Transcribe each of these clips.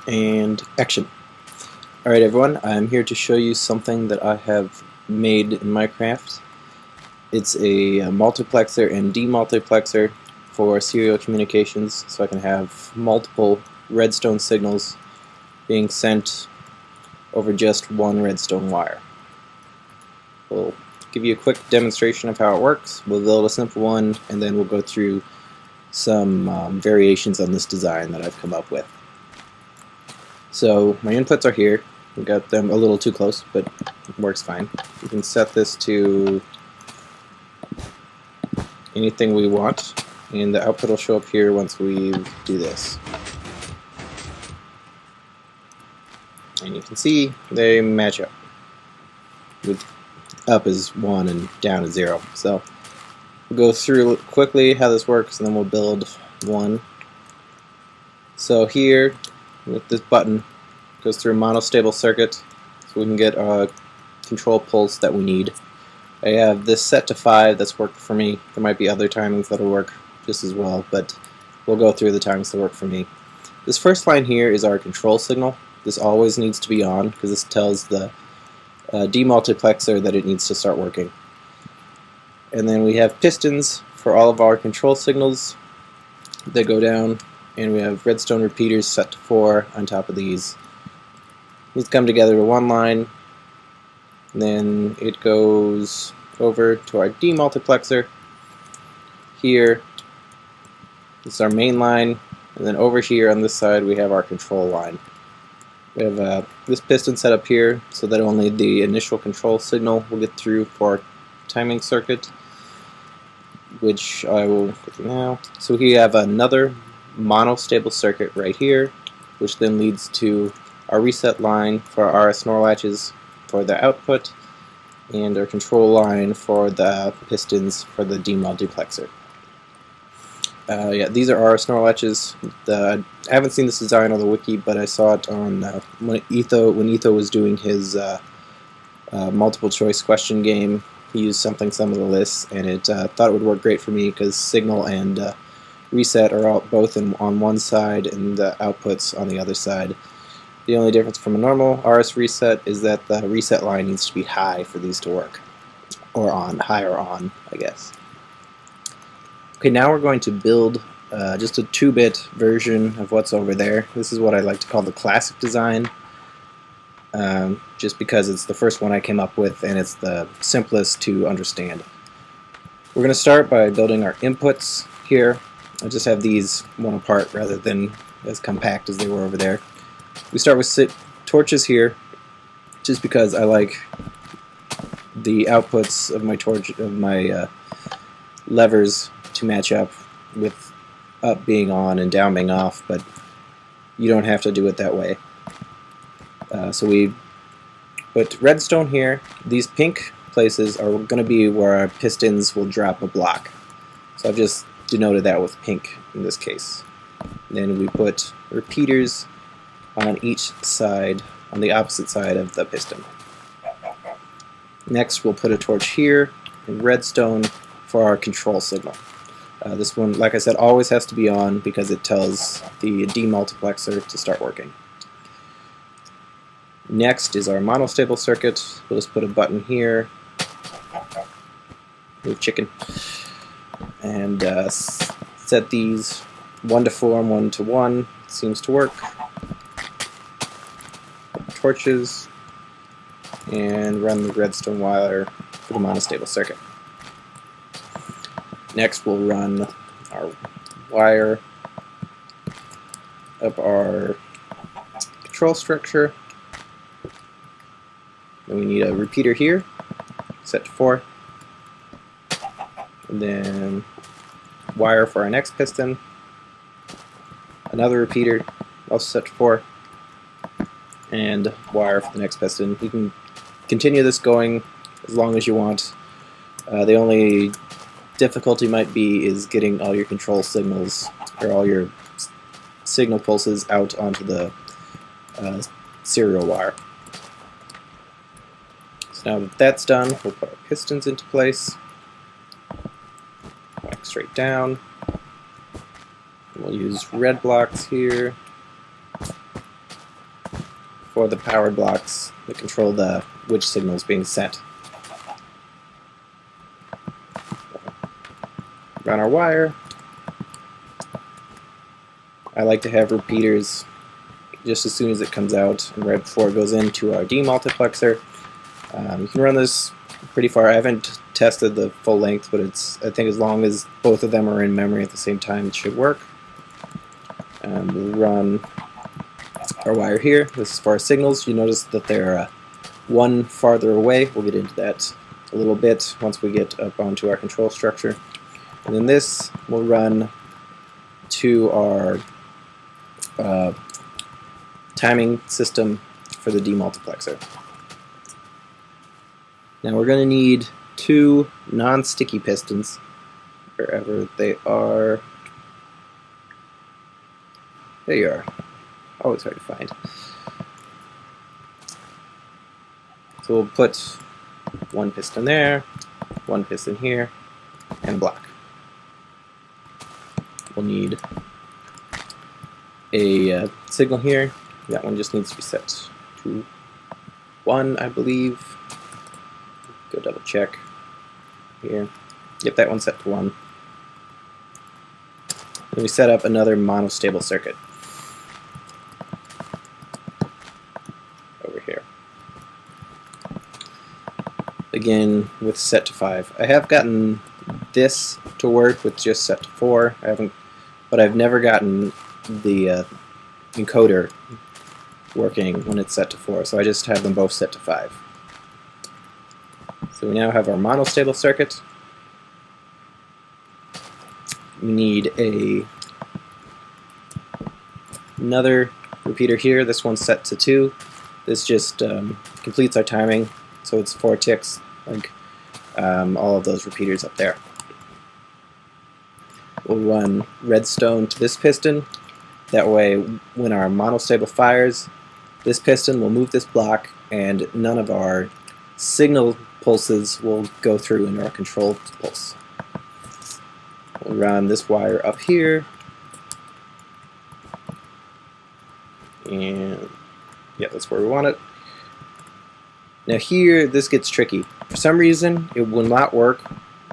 And action. Alright everyone, I'm here to show you something that I have made in Minecraft. It's a multiplexer and demultiplexer for serial communications, so I can have multiple redstone signals being sent over just one redstone wire. We'll give you a quick demonstration of how it works. We'll build a simple one, and then we'll go through some variations on this design that I've come up with. So my inputs are here. We got them a little too close, but it works fine. We can set this to anything we want, and the output will show up here once we do this. And you can see they match up. With up is 1 and down is 0. So we'll go through quickly how this works, and then we'll build one. So here, with this button, goes through a monostable circuit, so we can get a control pulse that we need. I have this set to 5 that's worked for me. There might be other timings that'll work just as well, but we'll go through the timings that work for me. This first line here is our control signal. This always needs to be on because this tells the demultiplexer that it needs to start working. And then we have pistons for all of our control signals that go down, and we have redstone repeaters set to 4 on top of these. These come together to one line, and then it goes over to our demultiplexer. Here, this is our main line, and then over here on this side we have our control line. We have this piston set up here so that only the initial control signal will get through for our timing circuit, which I will go through now. So we have another monostable circuit right here, which then leads to our reset line for our RS NOR latches for the output, and our control line for the pistons for the demultiplexer. Yeah, these are RS NOR latches. I haven't seen this design on the wiki, but I saw it on when Etho was doing his multiple choice question game. He used something similar to this, and it thought it would work great for me because signal and reset are both on one side and the outputs on the other side. The only difference from a normal RS reset is that the reset line needs to be high for these to work. Or on, high or on, I guess. Okay, now we're going to build just a 2-bit version of what's over there. This is what I like to call the classic design, just because it's the first one I came up with and it's the simplest to understand. We're going to start by building our inputs here. I just have these one apart rather than as compact as they were over there. We start with torches here, just because I like the outputs of my levers to match up with up being on and down being off, but you don't have to do it that way. So we put redstone here. These pink places are going to be where our pistons will drop a block. So I've just denoted that with pink in this case. Then we put repeaters on each side, on the opposite side of the piston. Next we'll put a torch here in redstone for our control signal. This one, like I said, always has to be on because it tells the demultiplexer to start working. Next is our monostable circuit. We'll just put a button here, move chicken, and set these 1 to 4 and 1 to 1. Seems to work. Torches, and run the redstone wire for the monostable circuit. Next we'll run our wire up our control structure. Then we need a repeater here, set to 4. And then wire for our next piston. Another repeater, also set to 4. And wire for the next piston. You can continue this going as long as you want. The only difficulty might be is getting all your control signals or all your signal pulses out onto the serial wire. So now that that's done, we'll put our pistons into place. Back straight down. We'll use red blocks here. for the powered blocks that control which signal is being sent. Run our wire. I like to have repeaters just as soon as it comes out and right before it goes into our demultiplexer. You can run this pretty far. I haven't tested the full length, but I think as long as both of them are in memory at the same time, it should work. We'll run our wire here. This is for our signals. You notice that they're one farther away. We'll get into that a little bit once we get up onto our control structure. And then this will run to our timing system for the demultiplexer. Now we're going to need 2 non-sticky pistons, wherever they are. There you are. Always hard to find. So we'll put 1 piston there, 1 piston here, and a block. We'll need a signal here. That one just needs to be set to 1, I believe. Go double check here. Yep, that one's set to 1. Then we set up another monostable circuit over here. Again, with set to 5. I have gotten this to work with just set to 4. But I've never gotten the encoder working when it's set to 4, so I just have them both set to 5. So we now have our monostable circuit. We need another repeater here. This one's set to 2. This just completes our timing, so it's 4 ticks, like all of those repeaters up there. We'll run redstone to this piston. That way, when our monostable fires, this piston will move this block, and none of our signal pulses will go through into our control pulse. We'll run this wire up here, and yeah, that's where we want it. Now here, this gets tricky. For some reason, it will not work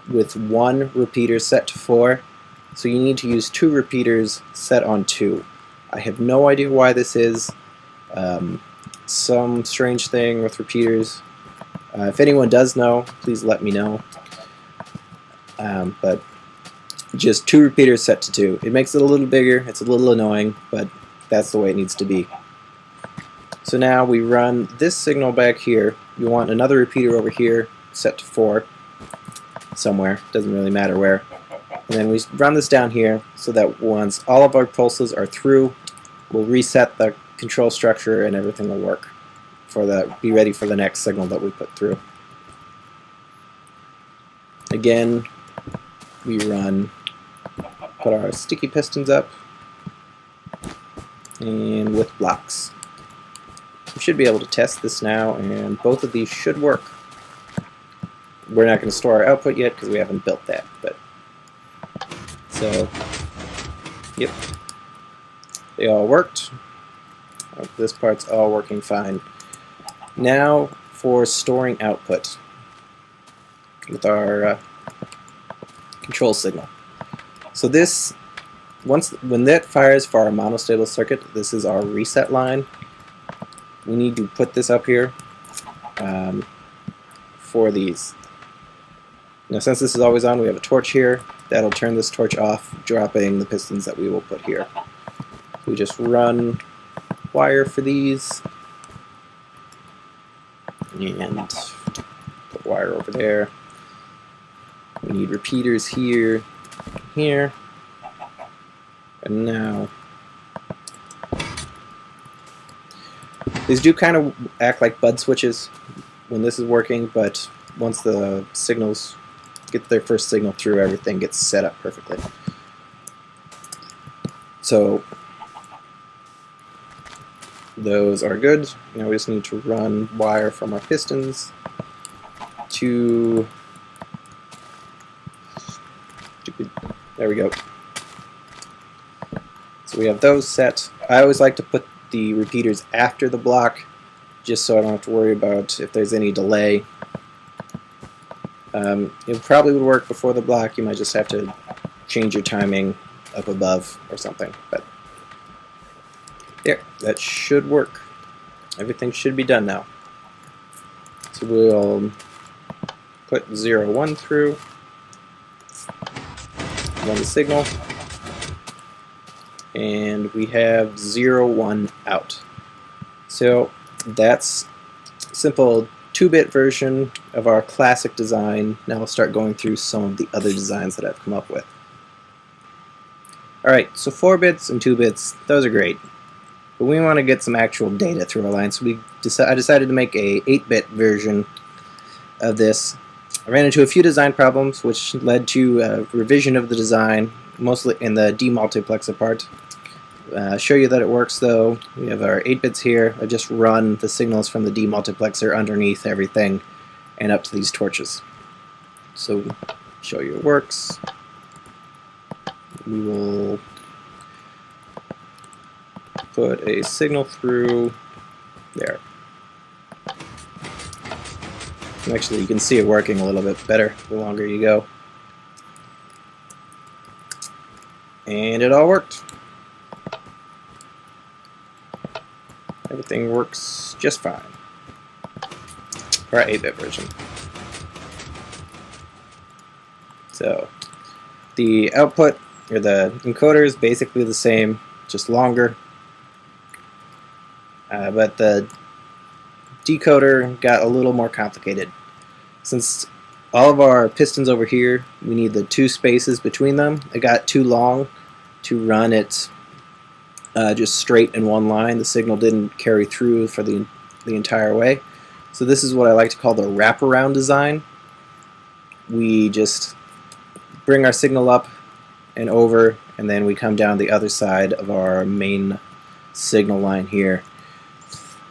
with 1 repeater set to 4, so you need to use 2 repeaters set on 2. I have no idea why this is. Some strange thing with repeaters. If anyone does know, please let me know. But just 2 repeaters set to 2. It makes it a little bigger. It's a little annoying, but that's the way it needs to be. So now we run this signal back here. You want another repeater over here set to 4 somewhere. Doesn't really matter where. And then we run this down here so that once all of our pulses are through, we'll reset the control structure and everything will work. Be ready for the next signal that we put through. Again, we put our sticky pistons up, and with blocks. We should be able to test this now, and both of these should work. We're not going to store our output yet because we haven't built that, but so yep, they all worked. This part's all working fine. Now for storing output with our control signal. So this, when that fires for our monostable circuit, this is our reset line. We need to put this up here for these. Now since this is always on, we have a torch here. That'll turn this torch off, dropping the pistons that we will put here. We just run wire for these, and put wire over there. We need repeaters here, here, and now these do kind of act like bud switches when this is working, but once the signals get their first signal through, everything gets set up perfectly. So those are good. Now we just need to run wire from our pistons to, there we go. So we have those set. I always like to put the repeaters after the block just so I don't have to worry about if there's any delay. It probably would work before the block. You might just have to change your timing up above or something. But there, that should work. Everything should be done now. So we'll put 0, 1 through, run the signal, and we have 0, 1 out. So that's a simple 2-bit version of our classic design. Now we'll start going through some of the other designs that I've come up with. Alright, so 4 bits and 2 bits, those are great. But we want to get some actual data through our line, so I decided to make a 8-bit version of this. I ran into a few design problems, which led to a revision of the design, mostly in the demultiplexer part. Show you that it works though. We have our 8 bits here. I just run the signals from the demultiplexer underneath everything and up to these torches. So show you it works. We will put a signal through there. Actually, you can see it working a little bit better the longer you go. And it all worked. Everything works just fine for our 8-bit version. So the output, or the encoder, is basically the same, just longer. But the decoder got a little more complicated. Since all of our pistons over here, we need the 2 spaces between them. It got too long to run it just straight in one line. The signal didn't carry through for the entire way. So this is what I like to call the wraparound design. We just bring our signal up and over, and then we come down the other side of our main signal line here.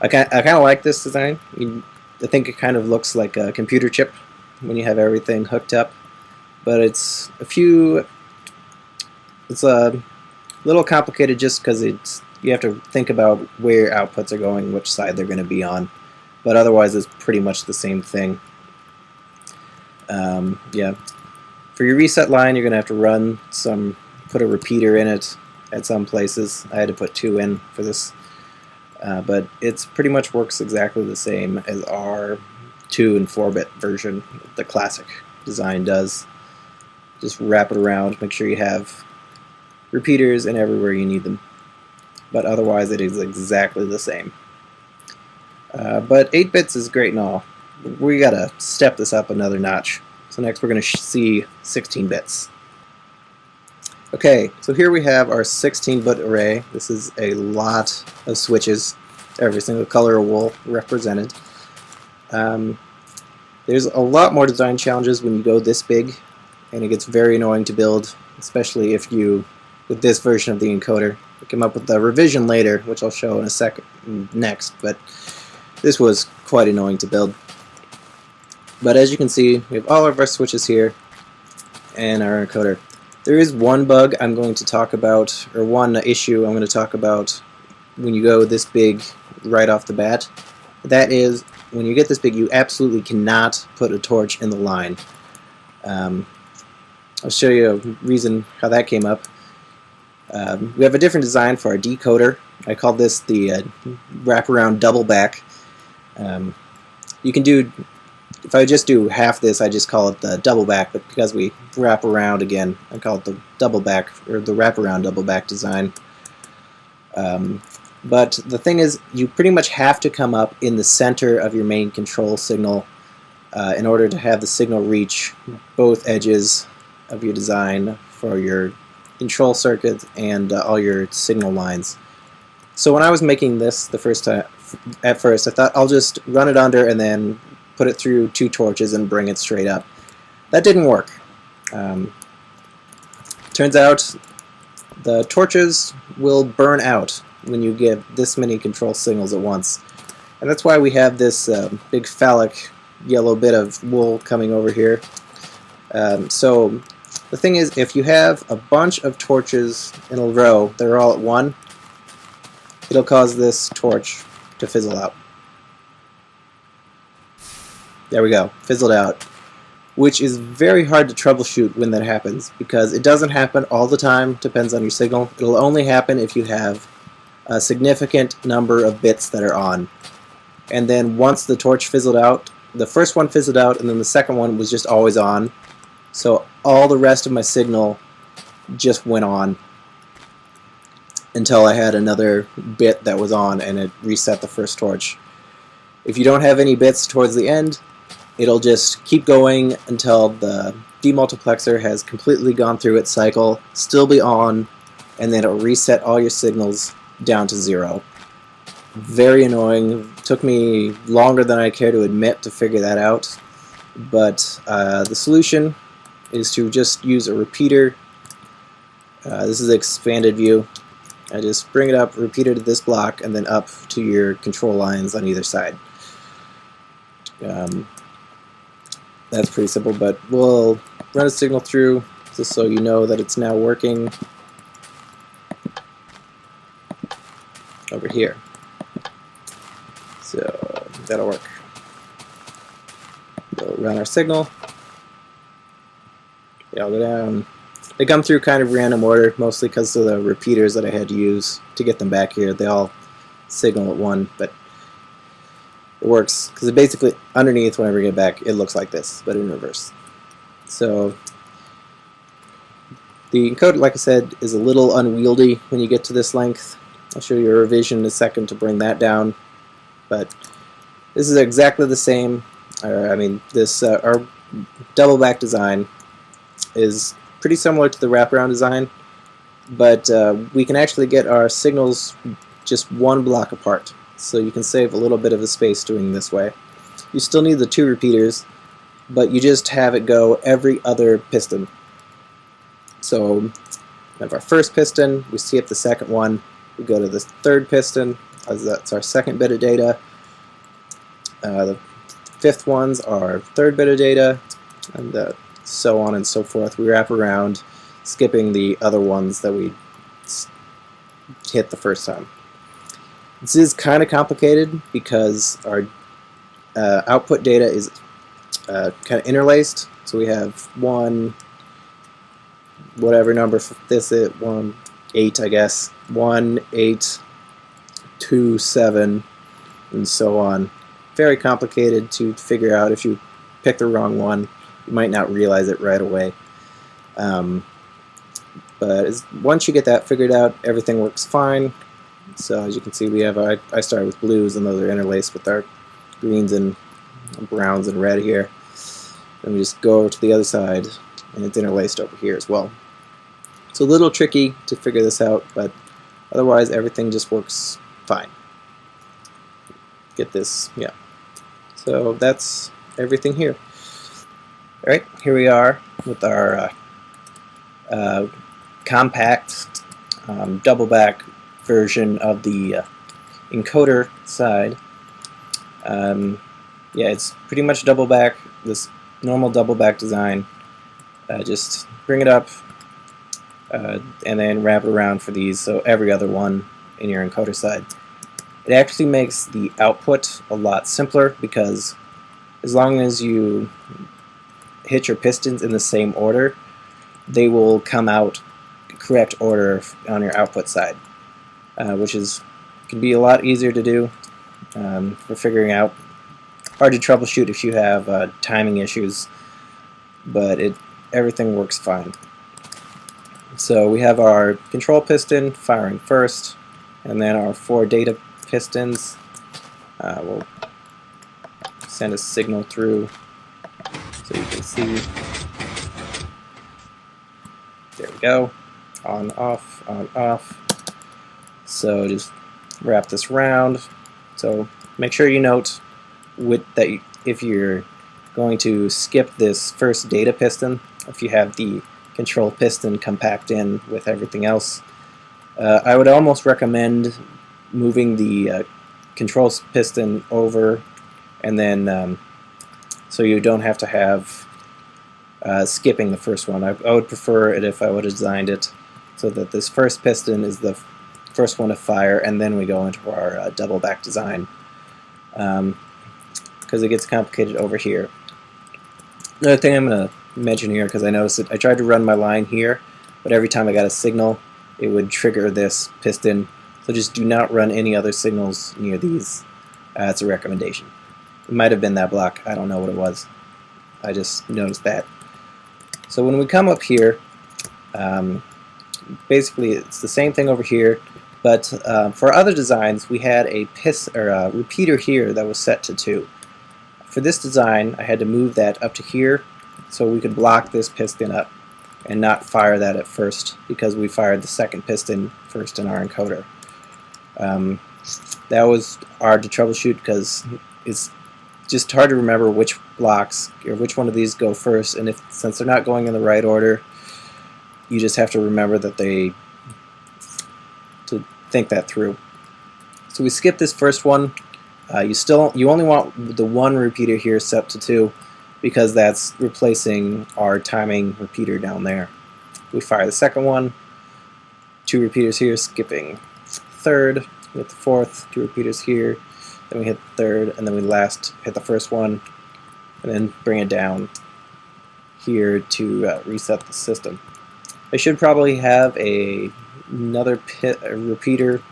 I kind of like this design. I think it kind of looks like a computer chip when you have everything hooked up, but it's a little complicated just because you have to think about where outputs are going, which side they're going to be on, but otherwise it's pretty much the same thing. Yeah, for your reset line, you're going to have to put a repeater in it at some places. I had to put 2 in for this. But it pretty much works exactly the same as our 2 and 4-bit version. The classic design does. Just wrap it around, make sure you have repeaters in everywhere you need them. But otherwise it is exactly the same. But 8 bits is great and all. We gotta step this up another notch. So next we're gonna see 16 bits. Okay, so here we have our 16-bit array. This is a lot of switches, every single color of wool represented. There's a lot more design challenges when you go this big, and it gets very annoying to build, especially if you, with this version of the encoder. I came up with the revision later, which I'll show in a second next, but this was quite annoying to build. But as you can see, we have all of our switches here and our encoder. There is one bug I'm going to talk about, or one issue I'm going to talk about when you go this big right off the bat. That is, when you get this big, you absolutely cannot put a torch in the line. I'll show you a reason how that came up. We have a different design for our decoder. I call this the wraparound double back. You can do, if I just do half this, I just call it the double back, but because we wrap around again, I call it the double back, or the wraparound double back design. But the thing is, you pretty much have to come up in the center of your main control signal in order to have the signal reach both edges of your design for your control circuit and all your signal lines. So when I was making this the first time, at first I thought I'll just run it under and then put it through 2 torches and bring it straight up. That didn't work. Turns out the torches will burn out when you give this many control signals at once. And that's why we have this big phallic yellow bit of wool coming over here. So the thing is, if you have a bunch of torches in a row, they're all at one, it'll cause this torch to fizzle out. There we go, fizzled out. Which is very hard to troubleshoot when that happens, because it doesn't happen all the time, depends on your signal. It'll only happen if you have a significant number of bits that are on. And then once the torch fizzled out, the first one fizzled out, and then the second one was just always on. So all the rest of my signal just went on until I had another bit that was on, and it reset the first torch. If you don't have any bits towards the end, it'll just keep going until the demultiplexer has completely gone through its cycle, still be on, and then it'll reset all your signals down to 0. Very annoying. Took me longer than I care to admit to figure that out, but the solution is to just use a repeater. This is an expanded view. I just bring it up, repeater to this block, and then up to your control lines on either side. That's pretty simple, but we'll run a signal through just so you know that it's now working over here. So that'll work. We'll run our signal. They all go down. They come through kind of random order, mostly because of the repeaters that I had to use to get them back here. They all signal at one, but it works because it basically underneath, whenever you get back, it looks like this, but in reverse. So the encoder, like I said, is a little unwieldy when you get to this length. I'll show you a revision in a second to bring that down, but this is exactly the same. This our double back design is pretty similar to the wraparound design, but we can actually get our signals just one block apart, so you can save a little bit of the space doing this way. You still need the 2 repeaters, but you just have it go every other piston. So we have our first piston, we skip the second one, we go to the third piston, as that's our second bit of data. The fifth ones are third bit of data, and so on and so forth. We wrap around, skipping the other ones that we hit the first time. This is kind of complicated because our output data is kind of interlaced. So we have one, whatever number this is, 1, 8, I guess, 1, 8, 2, 7, and so on. Very complicated to figure out. If you pick the wrong one, you might not realize it right away. But once you get that figured out, everything works fine. So as you can see, we have I started with blues, and those are interlaced with our greens and browns and red here. Then we just go over to the other side, and it's interlaced over here as well. It's a little tricky to figure this out, but otherwise everything just works fine. Get this, yeah. So that's everything here. Alright, here we are with our compact double back version of the encoder side. Yeah, it's pretty much double back, this normal double back design. Just bring it up and then wrap it around for these, so every other one in your encoder side. It actually makes the output a lot simpler, because as long as you hit your pistons in the same order, they will come out correct order on your output side, which can be a lot easier to do for figuring out. Hard to troubleshoot if you have timing issues, but everything works fine. So we have our control piston firing first, and then our 4 data pistons. We'll send a signal through so you can see. There we go. On, off, on, off. So just wrap this around. So make sure you note that if you're going to skip this first data piston, if you have the control piston compact in with everything else, I would almost recommend moving the control piston over, and then so you don't have to have skipping the first one. I would prefer it if I would have designed it so that this first piston is the first one to fire, and then we go into our double back design. because it gets complicated over here. Another thing I'm going to mention here, because I noticed it, I tried to run my line here, but every time I got a signal it would trigger this piston, so just do not run any other signals near these. It's a recommendation. It might have been that block, I don't know what it was. I just noticed that. So when we come up here, basically it's the same thing over here, but for other designs we had a repeater here that was set to 2. For this design I had to move that up to here so we could block this piston up and not fire that at first, because we fired the second piston first in our encoder. That was hard to troubleshoot because it's just hard to remember which blocks or which one of these go first, and since they're not going in the right order, you just have to remember that to think that through. So we skip this first one. You only want the one repeater here set to 2, because that's replacing our timing repeater down there. We fire the second one, 2 repeaters here, skipping third, we hit the fourth, 2 repeaters here, then we hit the third, and then we last hit the first one, and then bring it down here to reset the system. I should probably have another repeater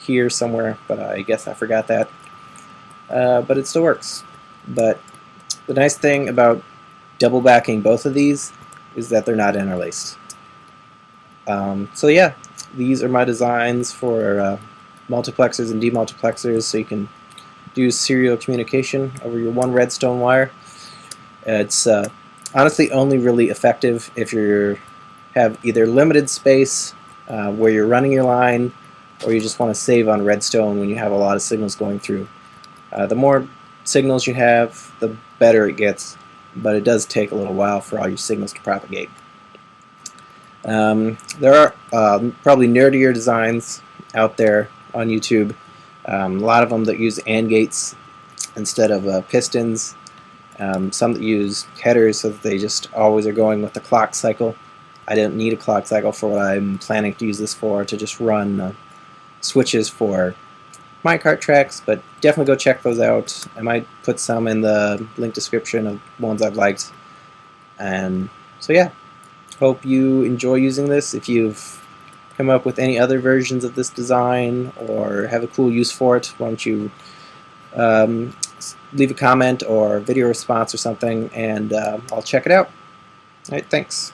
here somewhere, but I guess I forgot that. But it still works. But the nice thing about double backing both of these is that they're not interlaced. So yeah, these are my designs for multiplexers and demultiplexers, so you can do serial communication over your one redstone wire. It's honestly only really effective if you have either limited space where you're running your line, or you just want to save on redstone when you have a lot of signals going through. The more signals you have, the better it gets, but it does take a little while for all your signals to propagate. There are probably nerdier designs out there on YouTube, a lot of them that use AND gates instead of pistons, some that use headers so that they just always are going with the clock cycle. I didn't need a clock cycle for what I'm planning to use this for, to just run switches for minecart tracks, but definitely go check those out. I might put some in the link description of ones I've liked. And so yeah, hope you enjoy using this. If you've come up with any other versions of this design or have a cool use for it, why don't you leave a comment or video response or something, and I'll check it out. Alright, thanks.